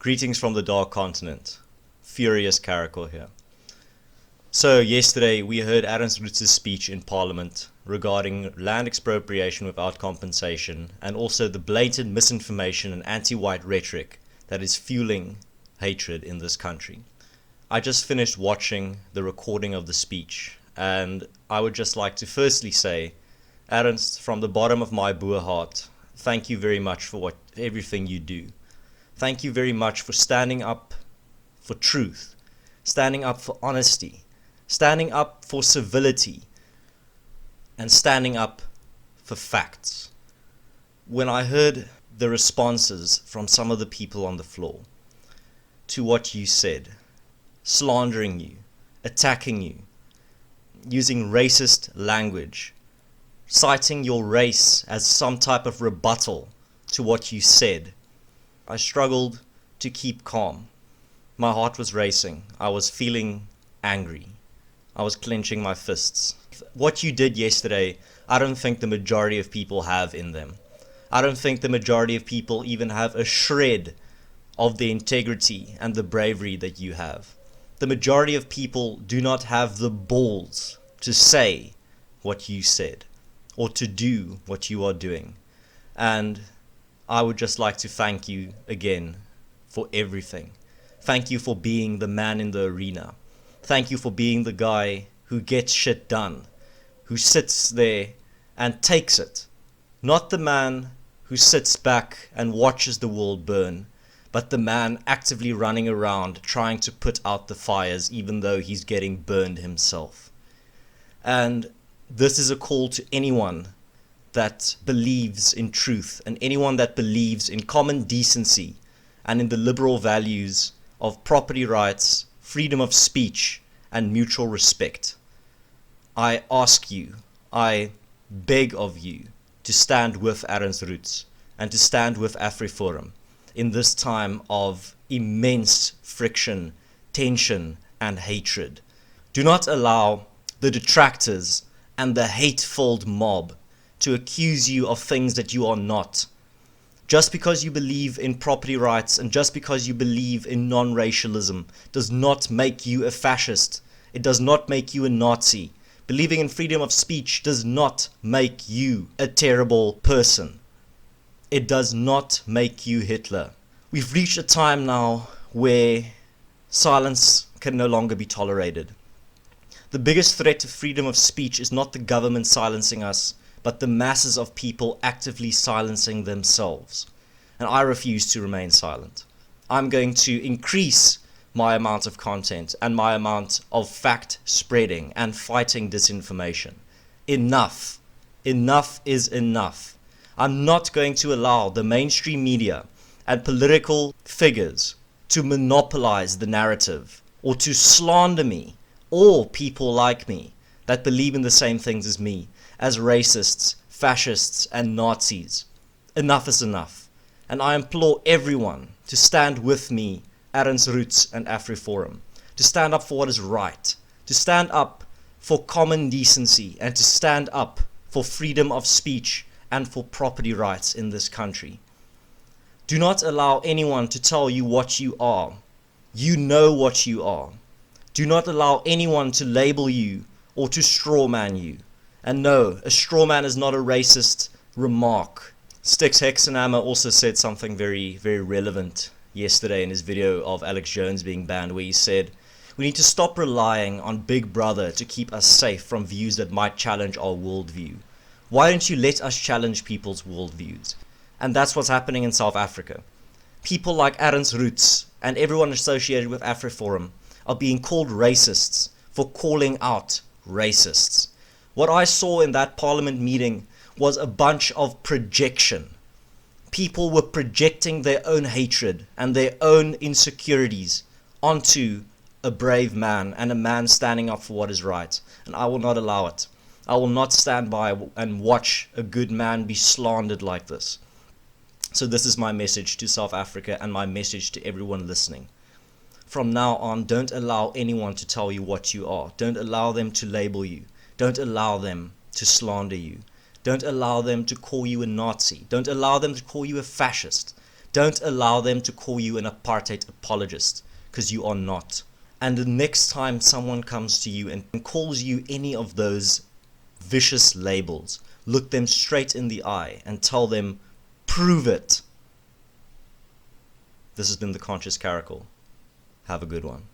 Greetings from the Dark Continent. Furious Caracal here. So yesterday we heard Ernst Roets' speech in Parliament regarding land expropriation without compensation and also the blatant misinformation and anti-white rhetoric that is fueling hatred in this country. I just finished watching the recording of the speech and I would just like to firstly say, Ernst, from the bottom of my Boer heart, thank you very much for everything you do. Thank you very much for standing up for truth, standing up for honesty, standing up for civility, and standing up for facts. When I heard the responses from some of the people on the floor to what you said, slandering you, attacking you, using racist language, citing your race as some type of rebuttal to what you said, I struggled to keep calm. My heart was racing. I was feeling angry. I was clenching my fists. What you did yesterday, I don't think the majority of people have in them. I don't think the majority of people even have a shred of the integrity and the bravery that you have. The majority of people do not have the balls to say what you said or to do what you are doing. And I would just like to thank you again for everything. Thank you for being the man in the arena. Thank you for being the guy who gets shit done, who sits there and takes it. Not the man who sits back and watches the world burn, but the man actively running around trying to put out the fires even though he's getting burned himself. And this is a call to anyone that believes in truth and anyone that believes in common decency and in the liberal values of property rights, freedom of speech, and mutual respect. I ask you, I beg of you to stand with Ernst Roets and to stand with AfriForum in this time of immense friction, tension, and hatred. Do not allow the detractors and the hate-filled mob to accuse you of things that you are not. Just because you believe in property rights and just because you believe in non-racialism does not make you a fascist. It does not make you a Nazi. Believing in freedom of speech does not make you a terrible person. It does not make you Hitler. We've reached a time now where silence can no longer be tolerated. The biggest threat to freedom of speech is not the government silencing us, but the masses of people actively silencing themselves. And I refuse to remain silent. I'm going to increase my amount of content and my amount of fact spreading and fighting disinformation. Enough. Enough is enough. I'm not going to allow the mainstream media and political figures to monopolize the narrative or to slander me or people like me that believe in the same things as me as racists, fascists, and Nazis. Enough is enough. And I implore everyone to stand with me, Ernst Roets and AfriForum, to stand up for what is right, to stand up for common decency, and to stand up for freedom of speech and for property rights in this country. Do not allow anyone to tell you what you are. You know what you are. Do not allow anyone to label you or to strawman you. And no, a straw man is not a racist remark. Styx Hexenhammer also said something very, very relevant yesterday in his video of Alex Jones being banned, where he said, we need to stop relying on Big Brother to keep us safe from views that might challenge our worldview. Why don't you let us challenge people's worldviews? And that's what's happening in South Africa. People like Ernst Roets and everyone associated with AfriForum are being called racists for calling out racists. What I saw in that parliament meeting was a bunch of projection. People were projecting their own hatred and their own insecurities onto a brave man and a man standing up for what is right. And I will not allow it. I will not stand by and watch a good man be slandered like this. So this is my message to South Africa and my message to everyone listening. From now on, don't allow anyone to tell you what you are. Don't allow them to label you. Don't allow them to slander you. Don't allow them to call you a Nazi. Don't allow them to call you a fascist. Don't allow them to call you an apartheid apologist, because you are not. And the next time someone comes to you and calls you any of those vicious labels, look them straight in the eye and tell them, prove it. This has been The Conscious Caracal. Have a good one.